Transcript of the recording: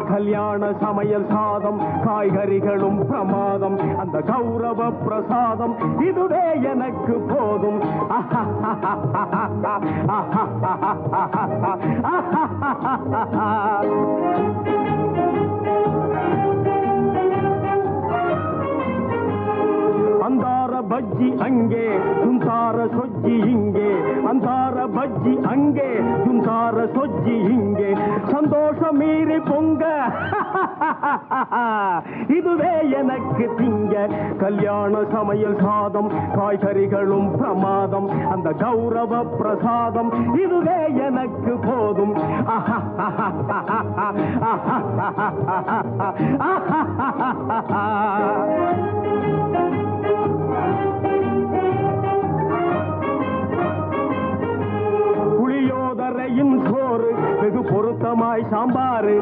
கல்யாண சமையல் சாதம் காய்கறிகளும் பிரமாதம் அந்த கௌரவ பிரசாதம் இதுவே எனக்கு போதும் அந்தார பஜ்ஜி அங்கே சுந்தார சொஜ்ஜி இங்கே அந்தார பஜ்ஜி அங்கே சுந்தார சொஜ்ஜி இங்கே சந்தோஷம் மீறி பொங்க இதுவே எனக்கு திங்க கல்யாண சமையல் சாதம் காய்கறிகளும் பிரமாதம் அந்த கௌரவ பிரசாதம் இதுவே எனக்கு போதும் புளியோதரையும் சோறு வெகு பொருத்தமாய் சாம்பாரு